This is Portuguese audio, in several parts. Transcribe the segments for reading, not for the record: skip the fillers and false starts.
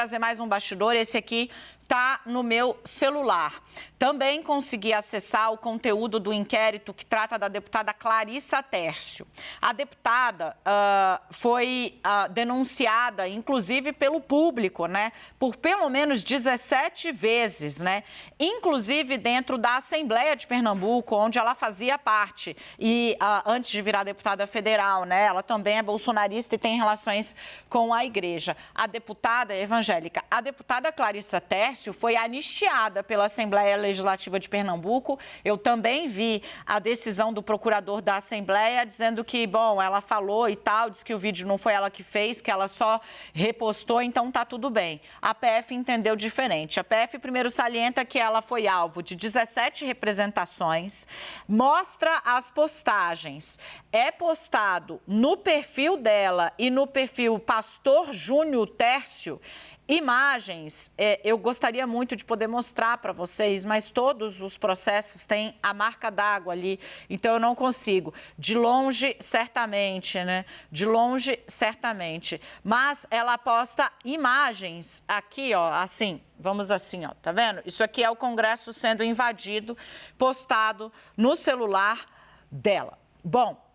trazer mais um bastidor, esse aqui está no meu celular. Também consegui acessar o conteúdo do inquérito que trata da deputada Clarissa Tércio. A deputada foi denunciada, inclusive pelo público, né, por pelo menos 17 vezes, né, inclusive dentro da Assembleia de Pernambuco, onde ela fazia parte, e antes de virar deputada federal, né, ela também é bolsonarista e tem relações com a igreja. A deputada evangélica, a deputada Clarissa Tércio, foi anistiada pela Assembleia Legislativa de Pernambuco. Eu também vi a decisão do procurador da Assembleia dizendo que, bom, ela falou e tal, disse que o vídeo não foi ela que fez, que ela só repostou, então tá tudo bem. A PF entendeu diferente. A PF primeiro salienta que ela foi alvo de 17 representações, mostra as postagens. É postado no perfil dela e no perfil Pastor Júnior Tércio imagens. Eu gostaria muito de poder mostrar para vocês, mas todos os processos têm a marca d'água ali, então eu não consigo. De longe, certamente, né? De longe, certamente. Mas ela posta imagens aqui, ó, assim, vamos assim, ó, tá vendo? Isso aqui é o Congresso sendo invadido, postado no celular dela. Bom,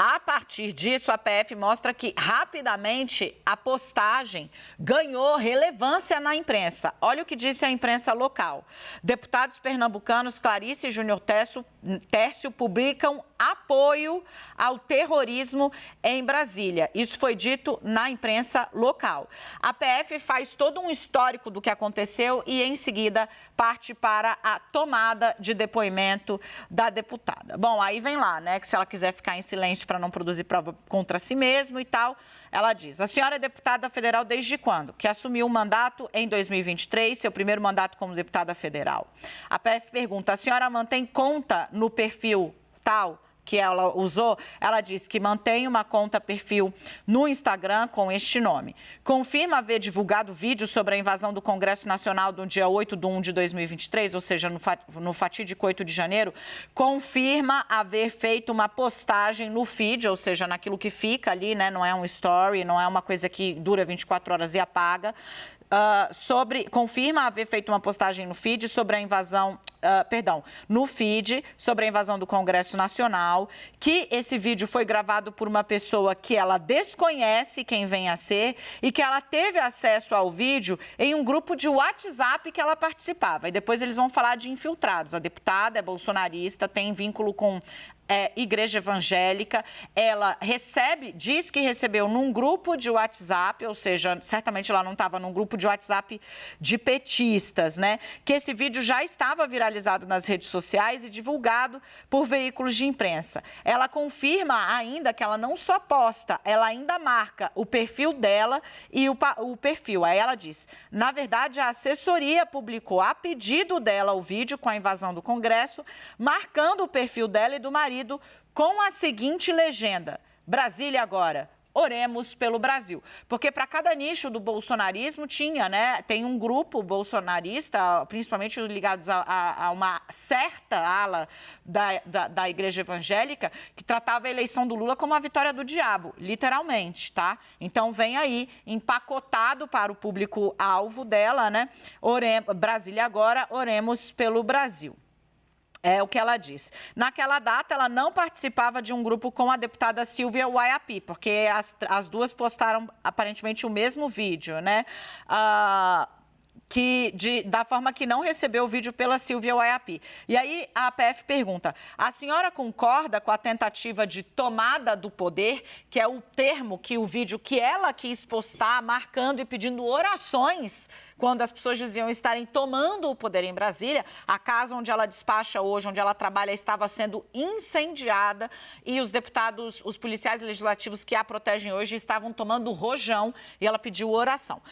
a partir disso, a PF mostra que, rapidamente, a postagem ganhou relevância na imprensa. Olha o que disse a imprensa local. Deputados pernambucanos Clarissa e Júnior Tércio publicam apoio ao terrorismo em Brasília. Isso foi dito na imprensa local. A PF faz todo um histórico do que aconteceu e, em seguida, parte para a tomada de depoimento da deputada. Bom, aí vem lá, né, que se ela quiser ficar em silêncio para não produzir prova contra si mesmo e tal, ela diz: a senhora é deputada federal desde quando? Que assumiu o mandato em 2023, seu primeiro mandato como deputada federal. A PF pergunta: a senhora mantém conta no perfil tal que ela usou? Ela diz que mantém uma conta perfil no Instagram com este nome. Confirma haver divulgado vídeo sobre a invasão do Congresso Nacional do dia 8/1/2023, ou seja, no fatídico 8 de janeiro. Confirma haver feito uma postagem no feed, ou seja, naquilo que fica ali, né? Não é um story, não é uma coisa que dura 24 horas e apaga. Confirma haver feito uma postagem no feed sobre a invasão, no feed sobre a invasão do Congresso Nacional, que esse vídeo foi gravado por uma pessoa que ela desconhece quem vem a ser e que ela teve acesso ao vídeo em um grupo de WhatsApp que ela participava. E depois eles vão falar de infiltrados. A deputada é bolsonarista, tem vínculo com igreja evangélica, ela diz que recebeu num grupo de WhatsApp, ou seja, certamente ela não estava num grupo de WhatsApp de petistas, né? Que esse vídeo já estava viralizado nas redes sociais e divulgado por veículos de imprensa. Ela confirma ainda que ela não só posta, ela ainda marca o perfil dela e o perfil. Aí ela diz: na verdade, a assessoria publicou a pedido dela o vídeo com a invasão do Congresso, marcando o perfil dela e do marido com a seguinte legenda: Brasília agora, oremos pelo Brasil. Porque para cada nicho do bolsonarismo tinha, né? Tem um grupo bolsonarista, principalmente ligados a uma certa ala da igreja evangélica, que tratava a eleição do Lula como a vitória do diabo, literalmente, tá? Então vem aí, empacotado para o público-alvo dela, né? Brasília agora, oremos pelo Brasil. É o que ela diz. Naquela data, ela não participava de um grupo com a deputada Silvia Waiapi, porque as duas postaram aparentemente o mesmo vídeo, né? Da forma que não recebeu o vídeo pela Silvia Waiapi. E aí a PF pergunta: a senhora concorda com a tentativa de tomada do poder, que é o termo que o vídeo que ela quis postar, marcando e pedindo orações quando as pessoas diziam estarem tomando o poder em Brasília? A casa onde ela despacha hoje, onde ela trabalha, estava sendo incendiada e os deputados, os policiais legislativos que a protegem hoje estavam tomando rojão e ela pediu oração.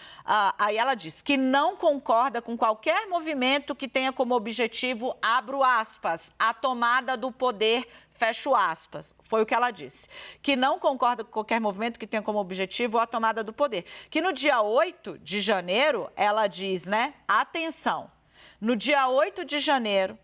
Aí ela diz que não concorda com qualquer movimento que tenha como objetivo, abro aspas, a tomada do poder, fecho aspas. Foi o que ela disse. Que não concorda com qualquer movimento que tenha como objetivo a tomada do poder. Que no dia 8 de janeiro, ela diz, né? Atenção, no dia 8 de janeiro,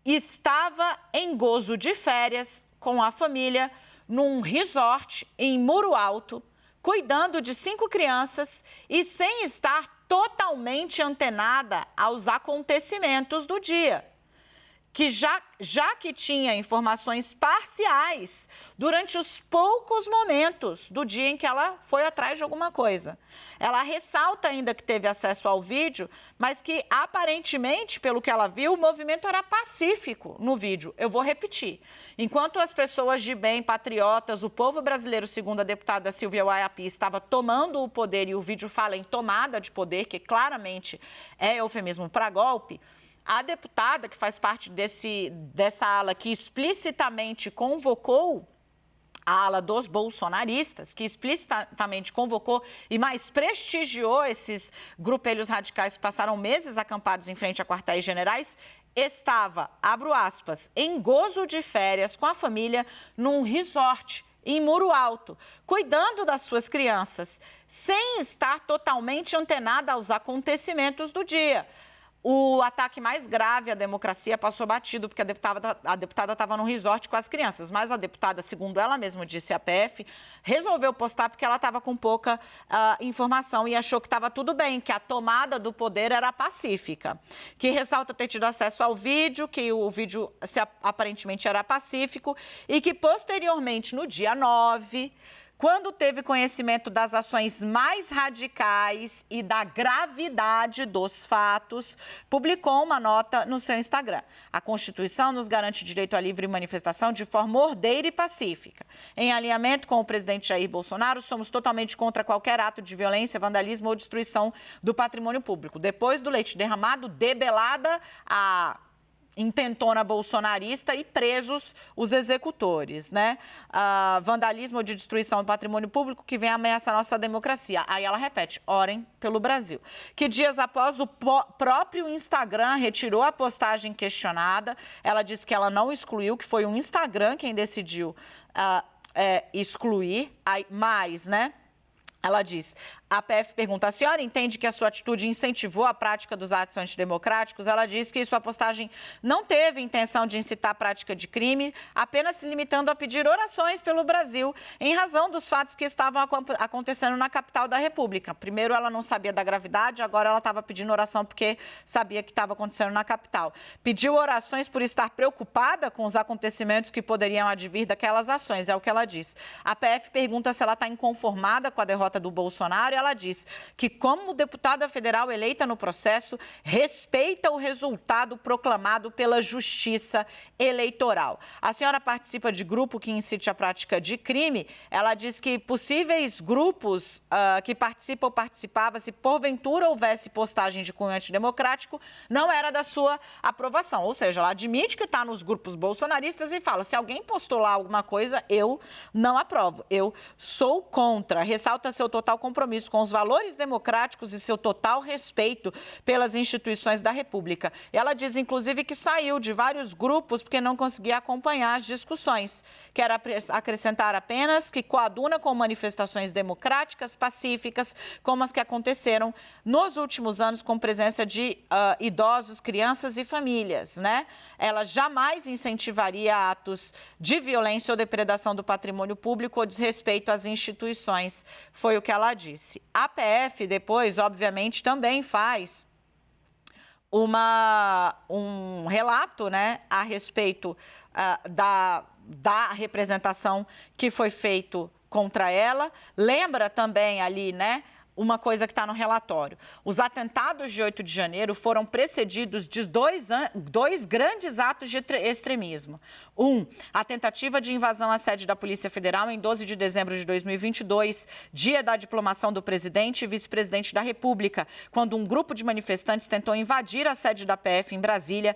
estava em gozo de férias com a família num resort em Muro Alto, cuidando de 5 crianças e sem estar totalmente antenada aos acontecimentos do dia, que já que tinha informações parciais durante os poucos momentos do dia em que ela foi atrás de alguma coisa. Ela ressalta ainda que teve acesso ao vídeo, mas que aparentemente, pelo que ela viu, o movimento era pacífico no vídeo. Eu vou repetir. Enquanto as pessoas de bem, patriotas, o povo brasileiro, segundo a deputada Silvia Waiapi, estava tomando o poder, e o vídeo fala em tomada de poder, que claramente é eufemismo para golpe, a deputada, que faz parte dessa ala que explicitamente convocou a ala dos bolsonaristas, que explicitamente convocou e mais prestigiou esses grupelhos radicais que passaram meses acampados em frente a quartéis generais, estava, abro aspas, em gozo de férias com a família num resort em Muro Alto, cuidando das suas crianças, sem estar totalmente antenada aos acontecimentos do dia. O ataque mais grave à democracia passou batido, porque a deputada estava no resort com as crianças. Mas a deputada, segundo ela mesma disse à PF, resolveu postar porque ela estava com pouca informação e achou que estava tudo bem, que a tomada do poder era pacífica. Que ressalta ter tido acesso ao vídeo, que o vídeo aparentemente era pacífico e que posteriormente, no dia 9... quando teve conhecimento das ações mais radicais e da gravidade dos fatos, publicou uma nota no seu Instagram. A Constituição nos garante direito à livre manifestação de forma ordeira e pacífica. Em alinhamento com o presidente Jair Bolsonaro, somos totalmente contra qualquer ato de violência, vandalismo ou destruição do patrimônio público. Depois do leite derramado, debelada a intentona bolsonarista e presos os executores, né? Vandalismo ou de destruição do patrimônio público que vem ameaçar a nossa democracia. Aí ela repete, orem pelo Brasil. Que dias após o próprio Instagram retirou a postagem questionada, ela disse que ela não excluiu, que foi o Instagram quem decidiu excluir, mas, né? Ela diz, a PF pergunta, a senhora entende que a sua atitude incentivou a prática dos atos antidemocráticos? Ela diz que sua postagem não teve intenção de incitar a prática de crime, apenas se limitando a pedir orações pelo Brasil, em razão dos fatos que estavam acontecendo na capital da República. Primeiro ela não sabia da gravidade, agora ela estava pedindo oração porque sabia que estava acontecendo na capital. Pediu orações por estar preocupada com os acontecimentos que poderiam advir daquelas ações, é o que ela diz. A PF pergunta se ela está inconformada com a derrota do Bolsonaro, e ela diz que, como deputada federal eleita no processo, respeita o resultado proclamado pela Justiça Eleitoral. A senhora participa de grupo que incite a prática de crime. Ela diz que possíveis grupos que participam ou participavam, se porventura houvesse postagem de cunho antidemocrático, não era da sua aprovação. Ou seja, ela admite que está nos grupos bolsonaristas e fala, se alguém postou lá alguma coisa, eu não aprovo, eu sou contra. Ressalta seu total compromisso com os valores democráticos e seu total respeito pelas instituições da República. Ela diz, inclusive, que saiu de vários grupos porque não conseguia acompanhar as discussões. Quer acrescentar apenas que coaduna com manifestações democráticas, pacíficas, como as que aconteceram nos últimos anos com presença de idosos, crianças e famílias, né? Ela jamais incentivaria atos de violência ou depredação do patrimônio público ou desrespeito às instituições. Foi o que ela disse. A PF, depois, obviamente, também faz um relato, né, a respeito da representação que foi feito contra ela. Lembra também ali, né, uma coisa que está no relatório. Os atentados de 8 de janeiro foram precedidos de dois grandes atos de extremismo. A tentativa de invasão à sede da Polícia Federal em 12 de dezembro de 2022, dia da diplomação do presidente e vice-presidente da República, quando um grupo de manifestantes tentou invadir a sede da PF em Brasília,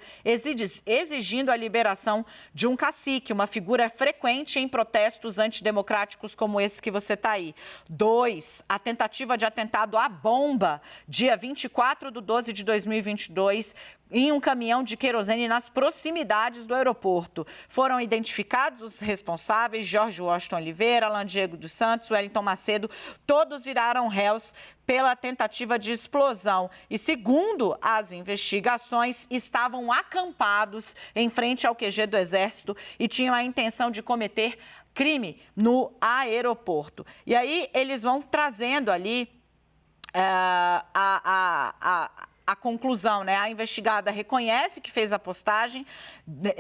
exigindo a liberação de um cacique, uma figura frequente em protestos antidemocráticos como esse que você está aí. 2, a tentativa de atentado à bomba, dia 24 de 12 de 2022, em um caminhão de querosene nas proximidades do aeroporto. Foram identificados os responsáveis, Jorge Washington Oliveira, Alan Diego dos Santos, Wellington Macedo, todos viraram réus pela tentativa de explosão e, segundo as investigações, estavam acampados em frente ao QG do Exército e tinham a intenção de cometer crime no aeroporto. E aí eles vão trazendo ali a conclusão, né? A investigada reconhece que fez a postagem,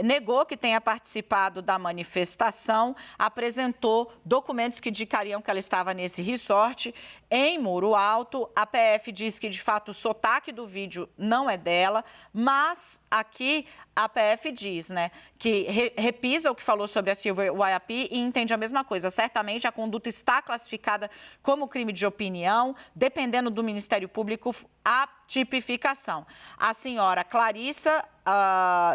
negou que tenha participado da manifestação, apresentou documentos que indicariam que ela estava nesse resort em Muro Alto. A PF diz que, de fato, o sotaque do vídeo não é dela, mas aqui a PF diz, né, que repisa o que falou sobre a Silvia Waiapi e entende a mesma coisa. Certamente a conduta está classificada como crime de opinião, dependendo do Ministério Público, a tipificação. A senhora Clarissa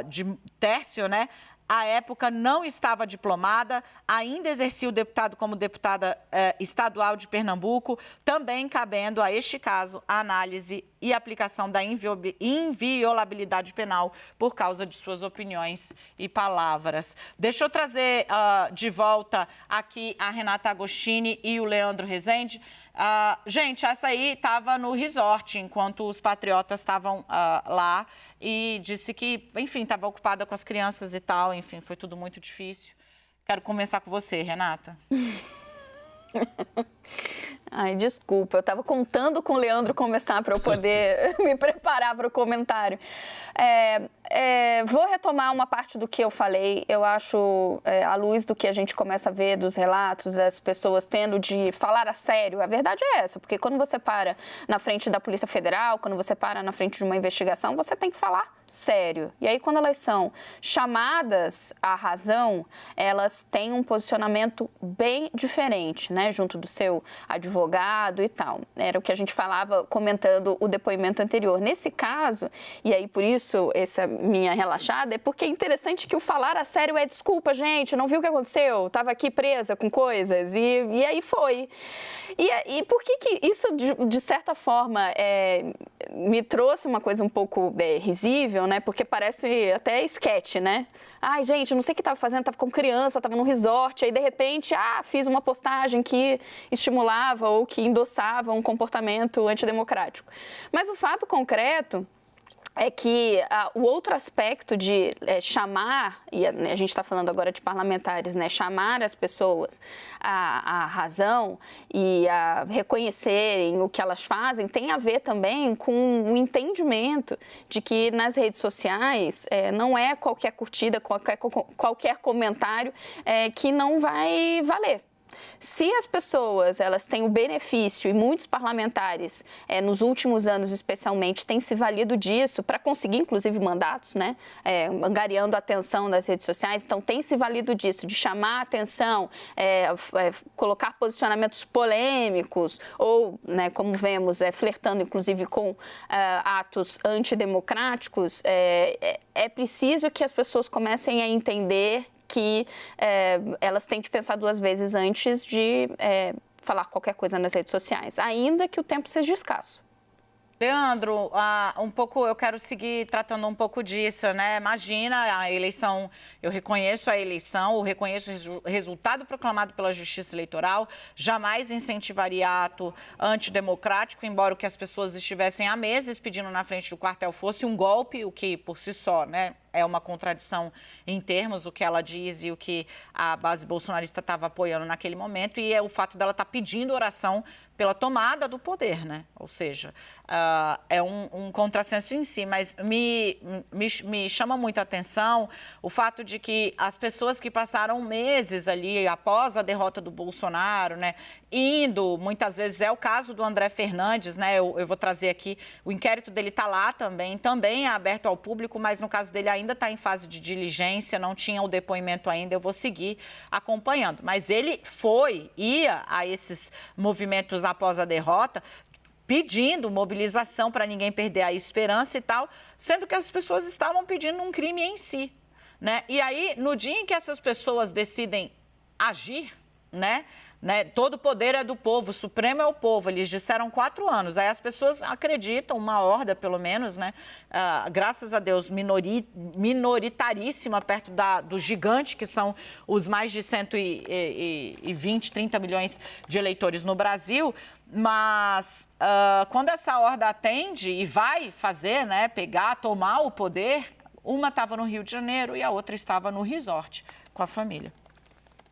de Tércio, né, à época não estava diplomada, ainda exercia o deputado como deputada estadual de Pernambuco, também cabendo a este caso a análise e aplicação da inviolabilidade penal por causa de suas opiniões e palavras. Deixa eu trazer de volta aqui a Renata Agostini e o Leandro Rezende. Gente, essa aí estava no resort enquanto os patriotas estavam lá e disse que, enfim, estava ocupada com as crianças e tal, enfim, foi tudo muito difícil. Quero começar com você, Renata. Ai, desculpa, eu estava contando com o Leandro começar para eu poder me preparar para o comentário. Vou retomar uma parte do que eu falei. Eu acho, à luz do que a gente começa a ver dos relatos das pessoas tendo de falar a sério, a verdade é essa, porque quando você para na frente da Polícia Federal, quando você para na frente de uma investigação, você tem que falar sério. E aí, quando elas são chamadas à razão, elas têm um posicionamento bem diferente, né, junto do seu advogado e tal. Era o que a gente falava comentando o depoimento anterior. Nesse caso, e aí por isso essa minha relaxada, é porque é interessante que o falar a sério é desculpa, gente, não viu o que aconteceu? Estava aqui presa com coisas e aí foi. E por que isso, de certa forma, me trouxe uma coisa um pouco risível, né? Porque parece até esquete, né? Ai, gente, não sei o que estava fazendo, estava com criança, estava num resort, aí de repente, fiz uma postagem que estimulava ou que endossava um comportamento antidemocrático. Mas o fato concreto é que o outro aspecto de chamar, e a gente está falando agora de parlamentares, né, chamar as pessoas à razão e a reconhecerem o que elas fazem, tem a ver também com o entendimento de que nas redes sociais não é qualquer curtida, qualquer comentário que não vai valer. Se as pessoas elas têm o benefício, e muitos parlamentares, nos últimos anos especialmente, têm se valido disso para conseguir, inclusive, mandatos, né? Angariando a atenção das redes sociais, então tem se valido disso, de chamar a atenção, colocar posicionamentos polêmicos ou, né, como vemos, flertando, inclusive, com atos antidemocráticos, é preciso que as pessoas comecem a entender que elas têm de pensar duas vezes antes de falar qualquer coisa nas redes sociais, ainda que o tempo seja escasso. Leandro, eu quero seguir tratando um pouco disso, né? Imagina a eleição, eu reconheço a eleição, eu reconheço o resultado proclamado pela Justiça Eleitoral, jamais incentivaria ato antidemocrático, embora o que as pessoas estivessem há meses pedindo na frente do quartel fosse um golpe, o que por si só, né? É uma contradição em termos, o que ela diz e o que a base bolsonarista estava apoiando naquele momento, e é o fato dela estar pedindo oração pela tomada do poder, né? Ou seja, é um contrassenso em si, mas me chama muito a atenção o fato de que as pessoas que passaram meses ali após a derrota do Bolsonaro, né, indo, muitas vezes é o caso do André Fernandes, né? Eu vou trazer aqui, o inquérito dele está lá também é aberto ao público, mas no caso dele ainda está em fase de diligência, não tinha o depoimento ainda, eu vou seguir acompanhando. Mas ele ia a esses movimentos após a derrota, pedindo mobilização para ninguém perder a esperança e tal, sendo que as pessoas estavam pedindo um crime em si, né? E aí, no dia em que essas pessoas decidem agir, né? Todo o poder é do povo, o Supremo é o povo, eles disseram 4 anos. Aí as pessoas acreditam, uma horda pelo menos, né? Graças a Deus, minoritaríssima perto do gigante, que são os mais de 120, 30 milhões de eleitores no Brasil. Mas quando essa horda atende e vai fazer, né, tomar o poder, uma estava no Rio de Janeiro e a outra estava no resort com a família.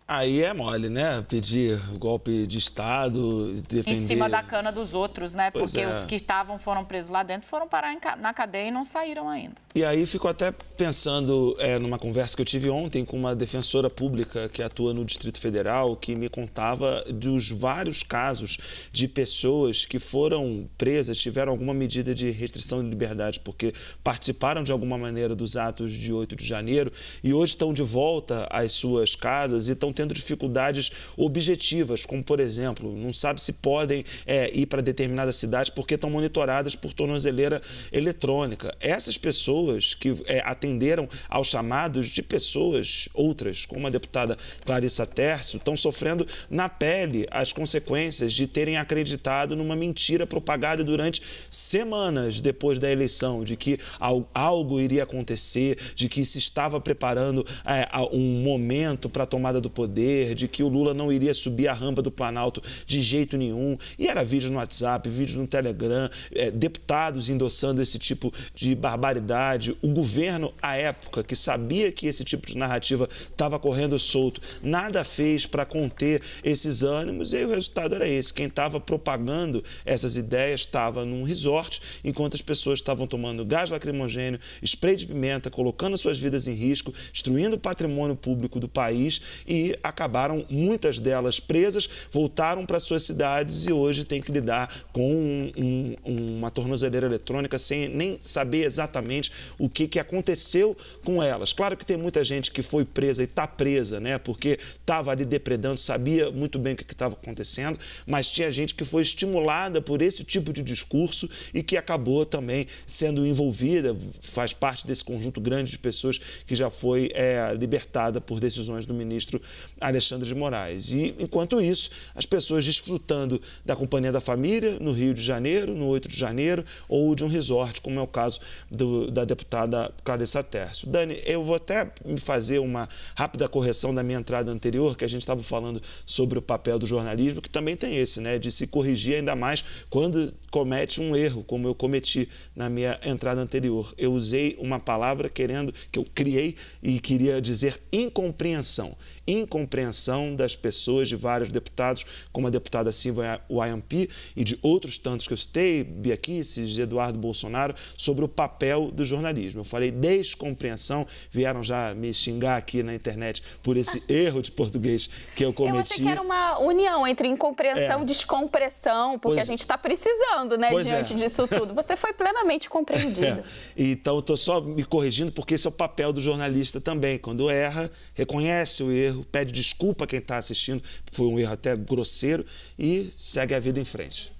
Aí é mole, né? Pedir golpe de Estado, defender... Em cima da cana dos outros, né? Pois Porque é. os que foram presos lá dentro foram parar na cadeia e não saíram ainda. E aí fico até pensando numa conversa que eu tive ontem com uma defensora pública que atua no Distrito Federal, que me contava dos vários casos de pessoas que foram presas, tiveram alguma medida de restrição de liberdade, porque participaram de alguma maneira dos atos de 8 de janeiro e hoje estão de volta às suas casas e estão tendo dificuldades objetivas, como, por exemplo, não sabe se podem ir para determinadas cidades porque estão monitoradas por tornozeleira eletrônica. Essas pessoas que atenderam aos chamados de pessoas outras, como a deputada Clarissa Tércio, estão sofrendo na pele as consequências de terem acreditado numa mentira propagada durante semanas depois da eleição, de que algo iria acontecer, de que se estava preparando um momento para a tomada do poder, de que o Lula não iria subir a rampa do Planalto de jeito nenhum. E era vídeo no WhatsApp, vídeo no Telegram, deputados endossando esse tipo de barbaridade. O governo, à época, que sabia que esse tipo de narrativa estava correndo solto, nada fez para conter esses ânimos e aí o resultado era esse. Quem estava propagando essas ideias estava num resort, enquanto as pessoas estavam tomando gás lacrimogêneo, spray de pimenta, colocando suas vidas em risco, destruindo o patrimônio público do país e acabaram, muitas delas, presas, voltaram para suas cidades e hoje têm que lidar com uma tornozeleira eletrônica sem nem saber exatamente o que aconteceu com elas. Claro que tem muita gente que foi presa e está presa, né? Porque estava ali depredando, sabia muito bem o que estava acontecendo, mas tinha gente que foi estimulada por esse tipo de discurso e que acabou também sendo envolvida, faz parte desse conjunto grande de pessoas que já foi libertada por decisões do ministro Alexandre de Moraes. E, enquanto isso, as pessoas desfrutando da companhia da família no Rio de Janeiro, no 8 de janeiro, ou de um resort, como é o caso da deputada Clarissa Tércio. Dani, eu vou até me fazer uma rápida correção da minha entrada anterior, que a gente estava falando sobre o papel do jornalismo, que também tem esse, né, de se corrigir ainda mais quando comete um erro, como eu cometi na minha entrada anterior. Eu usei uma palavra que eu criei e queria dizer incompreensão. Incompreensão das pessoas, de vários deputados, como a deputada Silvia Wayampi e de outros tantos que eu citei, Bia Kicis, Eduardo Bolsonaro, sobre o papel do jornalismo. Eu falei descompreensão, vieram já me xingar aqui na internet por esse erro de português que eu cometi. Eu achei que era uma união entre incompreensão e descompressão, porque a gente está precisando, né, diante disso tudo. Você foi plenamente compreendido. Então, estou só me corrigindo, porque esse é o papel do jornalista também. Quando erra, reconhece o erro, pede desculpa a quem está assistindo, porque foi um erro até grosseiro, e segue a vida em frente.